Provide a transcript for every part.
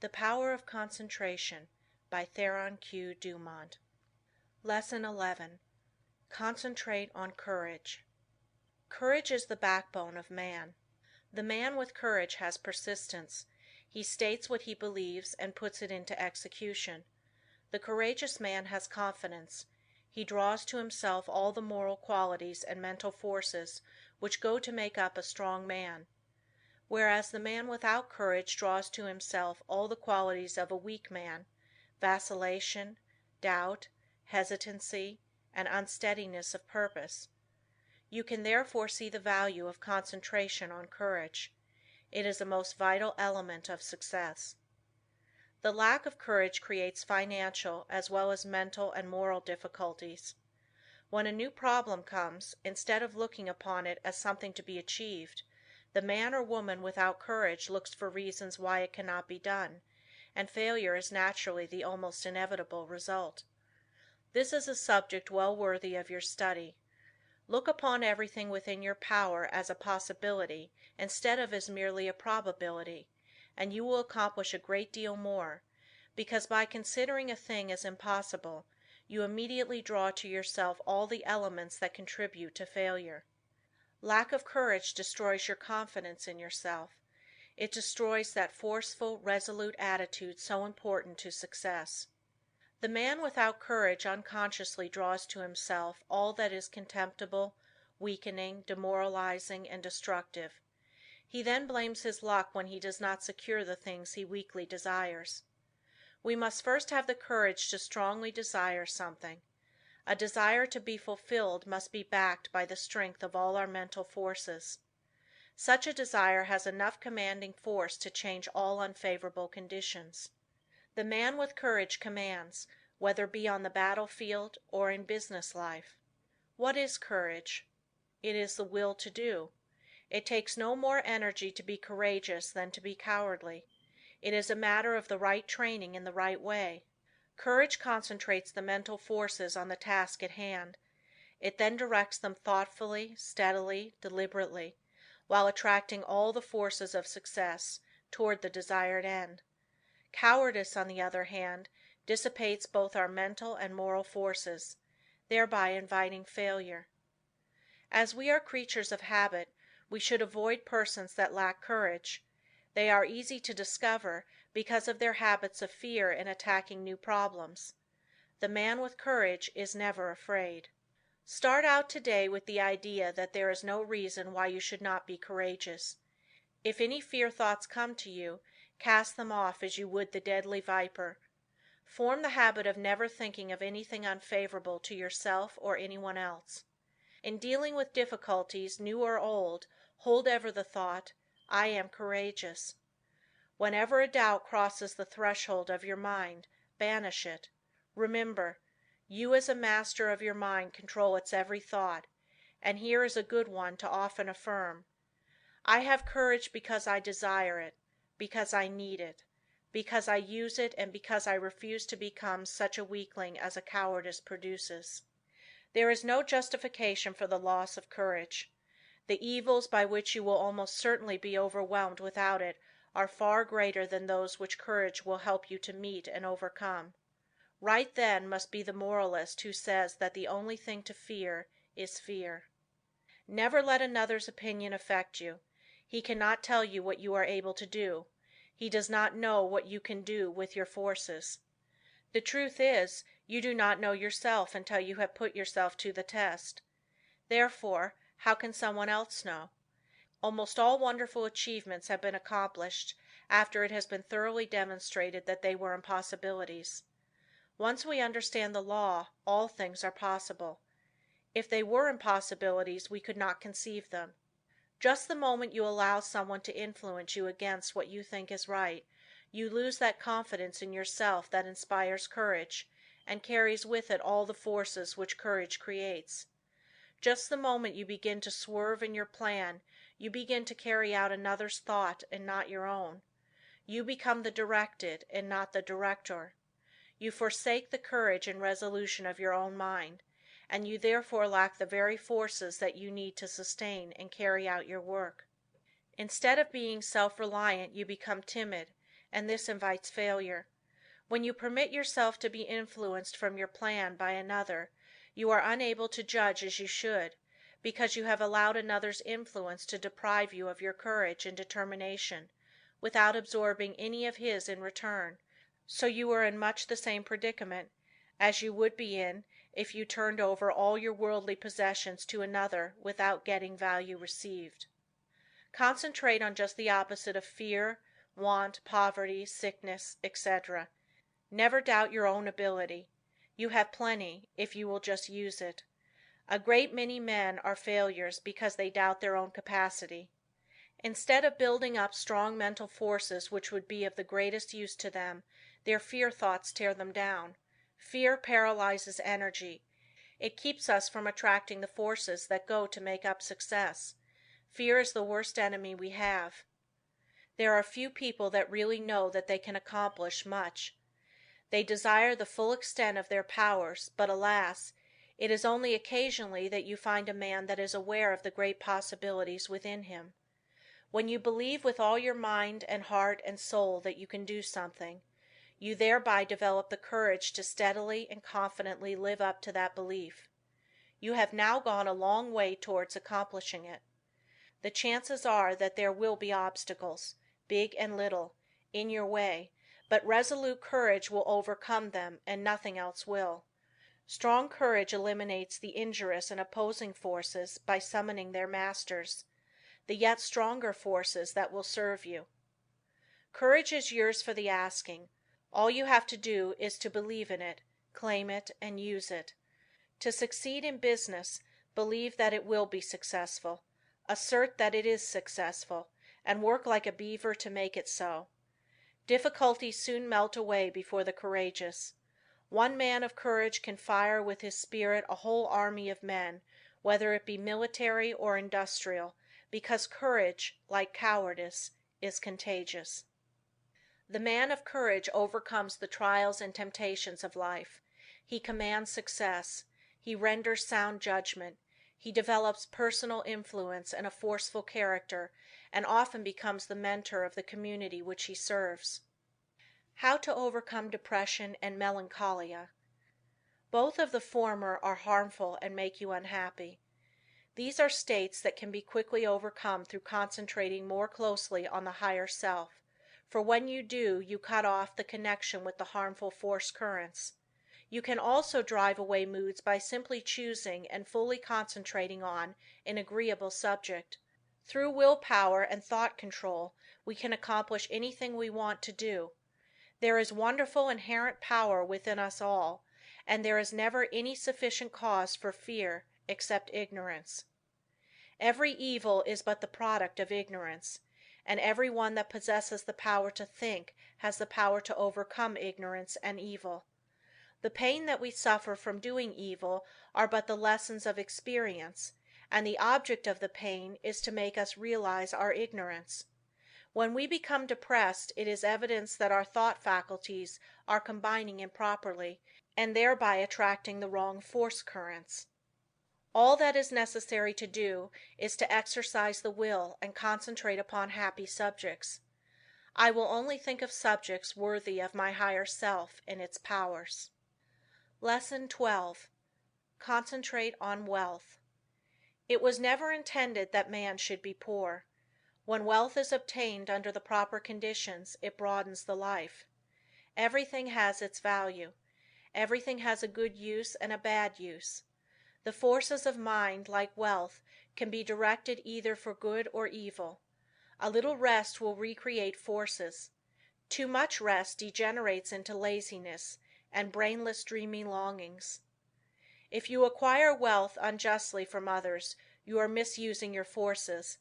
The Power of Concentration by Theron Q. Dumont. Lesson 11. Concentrate on Courage. Courage is the backbone of man. The man with courage has persistence. He states what he believes and puts it into execution. The courageous man has confidence. He draws to himself all the moral qualities and mental forces which go to make up a strong man. Whereas the man without courage draws to himself all the qualities of a weak man, vacillation, doubt, hesitancy, and unsteadiness of purpose. You can therefore see the value of concentration on courage. It is a most vital element of success. The lack of courage creates financial as well as mental and moral difficulties. When a new problem comes, instead of looking upon it as something to be achieved, the man or woman without courage looks for reasons why it cannot be done, and failure is naturally the almost inevitable result. This is a subject well worthy of your study. Look upon everything within your power as a possibility instead of as merely a probability, and you will accomplish a great deal more, because by considering a thing as impossible, you immediately draw to yourself all the elements that contribute to failure. Lack of courage destroys your confidence in yourself. It destroys that forceful, resolute attitude so important to success. The man without courage unconsciously draws to himself all that is contemptible, weakening, demoralizing, and destructive. He then blames his luck when he does not secure the things he weakly desires. We must first have the courage to strongly desire something. A desire to be fulfilled must be backed by the strength of all our mental forces. Such a desire has enough commanding force to change all unfavorable conditions. The man with courage commands, whether be on the battlefield or in business life. What is courage? It is the will to do. It takes no more energy to be courageous than to be cowardly. It is a matter of the right training in the right way. Courage concentrates the mental forces on the task at hand. It then directs them thoughtfully, steadily, deliberately, while attracting all the forces of success toward the desired end. Cowardice, on the other hand, dissipates both our mental and moral forces, thereby inviting failure. As we are creatures of habit, we should avoid persons that lack courage. They are easy to discover because of their habits of fear in attacking new problems. The man with courage is never afraid. Start out today with the idea that there is no reason why you should not be courageous. If any fear thoughts come to you, cast them off as you would the deadly viper. Form the habit of never thinking of anything unfavorable to yourself or anyone else. In dealing with difficulties, new or old, hold ever the thought, I am courageous. Whenever a doubt crosses the threshold of your mind, banish it. Remember, you as a master of your mind control its every thought, and here is a good one to often affirm. I have courage because I desire it, because I need it, because I use it, and because I refuse to become such a weakling as a cowardice produces. There is no justification for the loss of courage. The evils by which you will almost certainly be overwhelmed without it are far greater than those which courage will help you to meet and overcome. Right then must be the moralist who says that the only thing to fear is fear. Never let another's opinion affect you. He cannot tell you what you are able to do. He does not know what you can do with your forces. The truth is, you do not know yourself until you have put yourself to the test. Therefore, how can someone else know? Almost all wonderful achievements have been accomplished after it has been thoroughly demonstrated that they were impossibilities. Once we understand the law, all things are possible. If they were impossibilities, we could not conceive them. Just the moment you allow someone to influence you against what you think is right, you lose that confidence in yourself that inspires courage, and carries with it all the forces which courage creates. Just the moment you begin to swerve in your plan, you begin to carry out another's thought and not your own. You become the directed and not the director. You forsake the courage and resolution of your own mind, and you therefore lack the very forces that you need to sustain and carry out your work. Instead of being self-reliant, you become timid, and this invites failure. When you permit yourself to be influenced from your plan by another, you are unable to judge as you should, because you have allowed another's influence to deprive you of your courage and determination, without absorbing any of his in return, so you are in much the same predicament as you would be in if you turned over all your worldly possessions to another without getting value received. Concentrate on just the opposite of fear, want, poverty, sickness, etc. Never doubt your own ability. You have plenty if you will just use it. A great many men are failures because they doubt their own capacity. Instead of building up strong mental forces which would be of the greatest use to them, their fear thoughts tear them down. Fear paralyzes energy. It keeps us from attracting the forces that go to make up success. Fear is the worst enemy we have. There are few people that really know that they can accomplish much. They desire the full extent of their powers, but alas, it is only occasionally that you find a man that is aware of the great possibilities within him. When you believe with all your mind and heart and soul that you can do something, you thereby develop the courage to steadily and confidently live up to that belief. You have now gone a long way towards accomplishing it. The chances are that there will be obstacles, big and little, in your way, but resolute courage will overcome them and nothing else will. Strong courage eliminates the injurious and opposing forces by summoning their masters, the yet stronger forces that will serve you. Courage is yours for the asking. All you have to do is to believe in it, claim it, and use it. To succeed in business, believe that it will be successful, assert that it is successful, and work like a beaver to make it so. Difficulties soon melt away before the courageous. One man of courage can fire with his spirit a whole army of men, whether it be military or industrial, because courage, like cowardice, is contagious. The man of courage overcomes the trials and temptations of life. He commands success. He renders sound judgment. He develops personal influence and a forceful character, and often becomes the mentor of the community which he serves. How to overcome depression and melancholia. Both of the former are harmful and make you unhappy. These are states that can be quickly overcome through concentrating more closely on the higher self, for when you do you cut off the connection with the harmful force currents. You can also drive away moods by simply choosing and fully concentrating on an agreeable subject. Through willpower and thought control we can accomplish anything we want to do. There is wonderful inherent power within us all, and there is never any sufficient cause for fear except ignorance. Every evil is but the product of ignorance, and every one that possesses the power to think has the power to overcome ignorance and evil. The pain that we suffer from doing evil are but the lessons of experience, and the object of the pain is to make us realize our ignorance. When we become depressed it is evidence that our thought faculties are combining improperly, and thereby attracting the wrong force currents. All that is necessary to do is to exercise the will and concentrate upon happy subjects. I will only think of subjects worthy of my higher self and its powers. Lesson 12. Concentrate on wealth. It was never intended that man should be poor. When wealth is obtained under the proper conditions it broadens the life. Everything has its value. Everything has a good use and a bad use. The forces of mind, like wealth, can be directed either for good or evil. A little rest will recreate forces. Too much rest degenerates into laziness and brainless dreamy longings. If you acquire wealth unjustly from others, you are misusing your forces,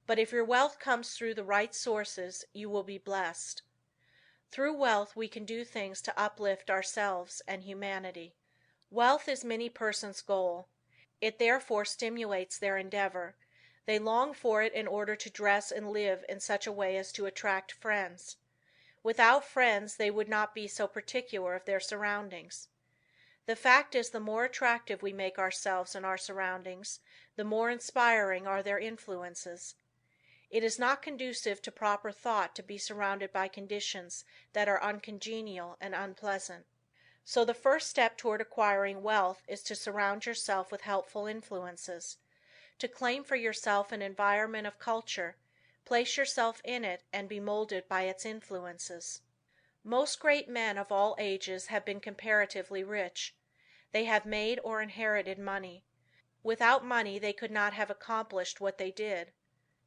but if your wealth comes through the right sources, you will be blessed. Through wealth we can do things to uplift ourselves and humanity. Wealth is many persons' goal. It therefore stimulates their endeavor. They long for it in order to dress and live in such a way as to attract friends. Without friends they would not be so particular of their surroundings. The fact is the more attractive we make ourselves and our surroundings, the more inspiring are their influences. It is not conducive to proper thought to be surrounded by conditions that are uncongenial and unpleasant. So the first step toward acquiring wealth is to surround yourself with helpful influences. To claim for yourself an environment of culture, place yourself in it and be molded by its influences. Most great men of all ages have been comparatively rich. They have made or inherited money. Without money they could not have accomplished what they did.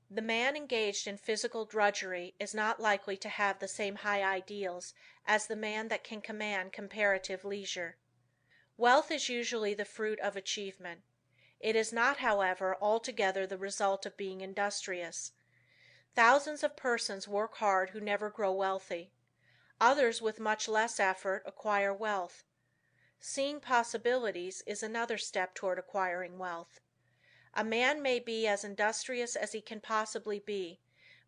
The man engaged in physical drudgery is not likely to have the same high ideals as the man that can command comparative leisure. Wealth is usually the fruit of achievement. It is not, however, altogether the result of being industrious. Thousands of persons work hard who never grow wealthy. Others with much less effort acquire wealth. Seeing possibilities is another step toward acquiring wealth. A man may be as industrious as he can possibly be,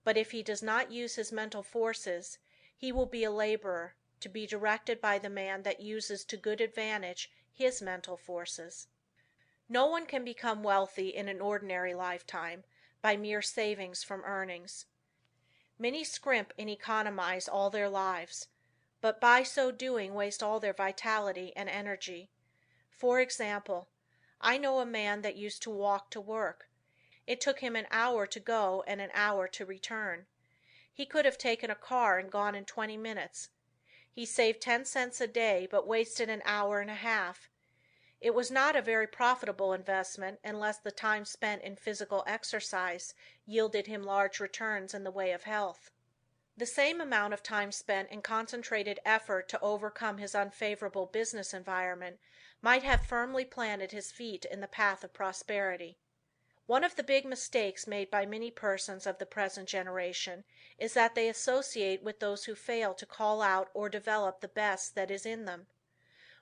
but if he does not use his mental forces, he will be a laborer, to be directed by the man that uses to good advantage his mental forces. No one can become wealthy in an ordinary lifetime by mere savings from earnings. Many scrimp and economize all their lives, but by so doing waste all their vitality and energy. For example, I know a man that used to walk to work. It took him an hour to go and an hour to return. He could have taken a car and gone in 20 minutes. He saved 10 cents a day but wasted an hour and a half. It was not a very profitable investment unless the time spent in physical exercise yielded him large returns in the way of health. The same amount of time spent in concentrated effort to overcome his unfavorable business environment might have firmly planted his feet in the path of prosperity. One of the big mistakes made by many persons of the present generation is that they associate with those who fail to call out or develop the best that is in them.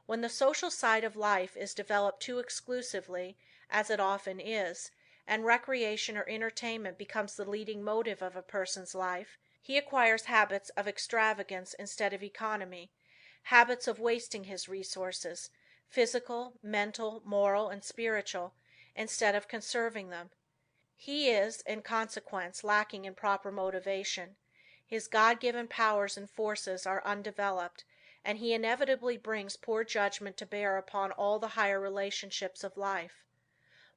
When the social side of life is developed too exclusively, as it often is, and recreation or entertainment becomes the leading motive of a person's life, he acquires habits of extravagance instead of economy, habits of wasting his resources, physical, mental, moral and spiritual, instead of conserving them. He is, in consequence, lacking in proper motivation. His God-given powers and forces are undeveloped, and he inevitably brings poor judgment to bear upon all the higher relationships of life.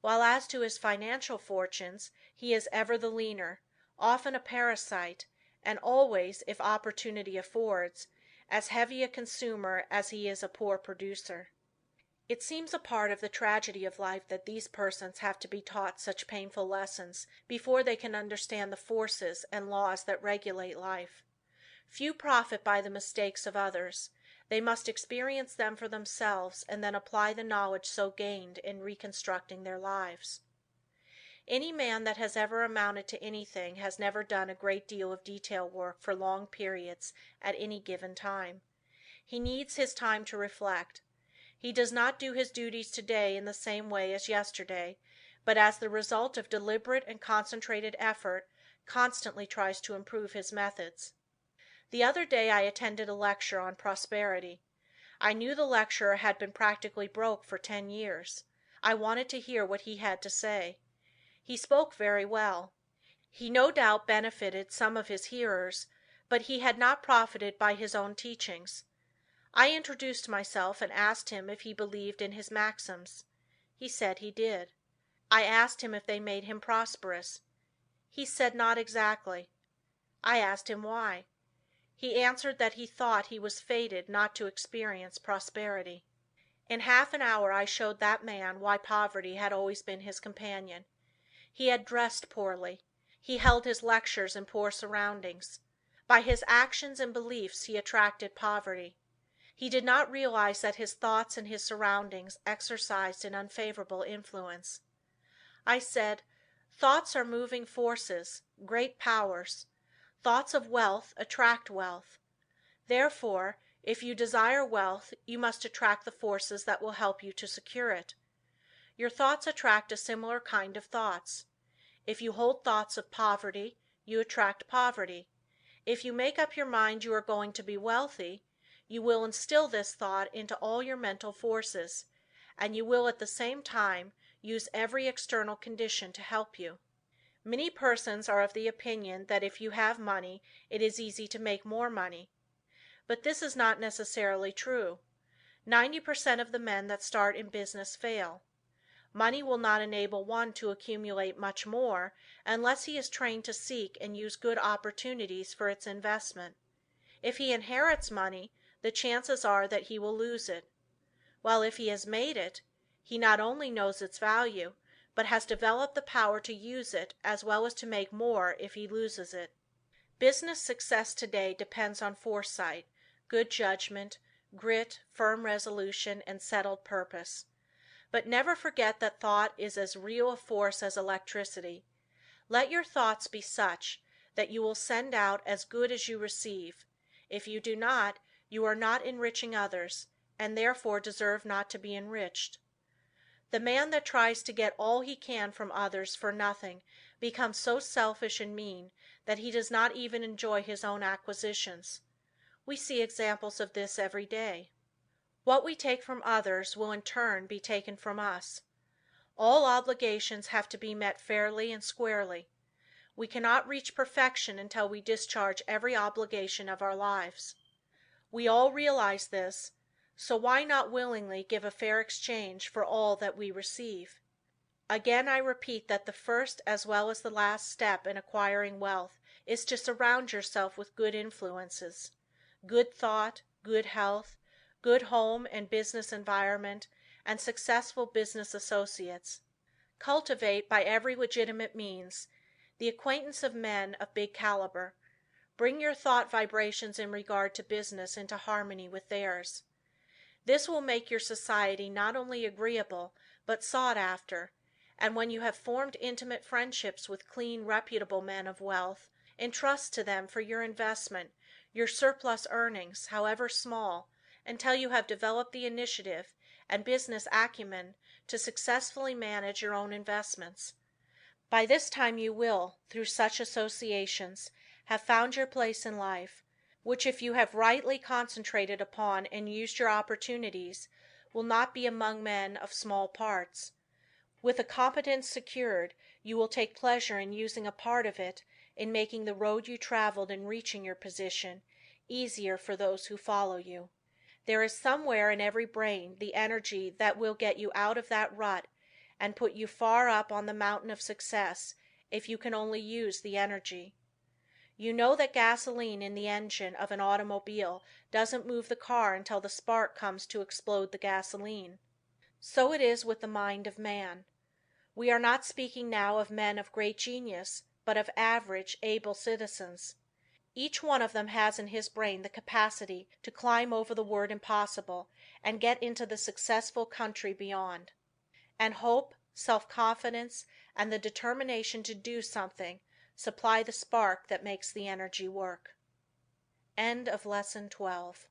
While as to his financial fortunes, he is ever the leaner, often a parasite, and always, if opportunity affords, as heavy a consumer as he is a poor producer. It seems a part of the tragedy of life that these persons have to be taught such painful lessons before they can understand the forces and laws that regulate life. Few profit by the mistakes of others. They must experience them for themselves and then apply the knowledge so gained in reconstructing their lives. Any man that has ever amounted to anything has never done a great deal of detail work for long periods at any given time. He needs his time to reflect. He does not do his duties today in the same way as yesterday, but as the result of deliberate and concentrated effort, constantly tries to improve his methods. The other day I attended a lecture on prosperity. I knew the lecturer had been practically broke for 10 years. I wanted to hear what he had to say. He spoke very well. He no doubt benefited some of his hearers, but he had not profited by his own teachings. I introduced myself and asked him if he believed in his maxims. He said he did. I asked him if they made him prosperous. He said not exactly. I asked him why. He answered that he thought he was fated not to experience prosperity. In half an hour I showed that man why poverty had always been his companion. He had dressed poorly. He held his lectures in poor surroundings. By his actions and beliefs he attracted poverty. He did not realize that his thoughts and his surroundings exercised an unfavorable influence. I said, thoughts are moving forces, great powers. Thoughts of wealth attract wealth. Therefore, if you desire wealth, you must attract the forces that will help you to secure it. Your thoughts attract a similar kind of thoughts. If you hold thoughts of poverty, you attract poverty. If you make up your mind you are going to be wealthy, you will instill this thought into all your mental forces, and you will at the same time use every external condition to help you. Many persons are of the opinion that if you have money it is easy to make more money. But this is not necessarily true. 90% of the men that start in business fail. Money will not enable one to accumulate much more unless he is trained to seek and use good opportunities for its investment. If he inherits money, the chances are that he will lose it. While if he has made it, he not only knows its value, but has developed the power to use it as well as to make more if he loses it. Business success today depends on foresight, good judgment, grit, firm resolution and settled purpose. But never forget that thought is as real a force as electricity. Let your thoughts be such that you will send out as good as you receive. If you do not, you are not enriching others, and therefore deserve not to be enriched. The man that tries to get all he can from others for nothing becomes so selfish and mean that he does not even enjoy his own acquisitions. We see examples of this every day. What we take from others will in turn be taken from us. All obligations have to be met fairly and squarely. We cannot reach perfection until we discharge every obligation of our lives. We all realize this, so why not willingly give a fair exchange for all that we receive? Again I repeat that the first as well as the last step in acquiring wealth is to surround yourself with good influences, good thought, good health, good home and business environment, and successful business associates. Cultivate, by every legitimate means, the acquaintance of men of big caliber. Bring your thought vibrations in regard to business into harmony with theirs. This will make your society not only agreeable, but sought after, and when you have formed intimate friendships with clean, reputable men of wealth, entrust to them for your investment your surplus earnings, however small, until you have developed the initiative and business acumen to successfully manage your own investments. By this time you will, through such associations, have found your place in life, which if you have rightly concentrated upon and used your opportunities, will not be among men of small parts. With a competence secured, you will take pleasure in using a part of it in making the road you traveled in reaching your position easier for those who follow you. There is somewhere in every brain the energy that will get you out of that rut and put you far up on the mountain of success if you can only use the energy. You know that gasoline in the engine of an automobile doesn't move the car until the spark comes to explode the gasoline. So it is with the mind of man. We are not speaking now of men of great genius, but of average, able citizens. Each one of them has in his brain the capacity to climb over the word impossible and get into the successful country beyond. And hope, self-confidence, and the determination to do something supply the spark that makes the energy work. End of Lesson 12.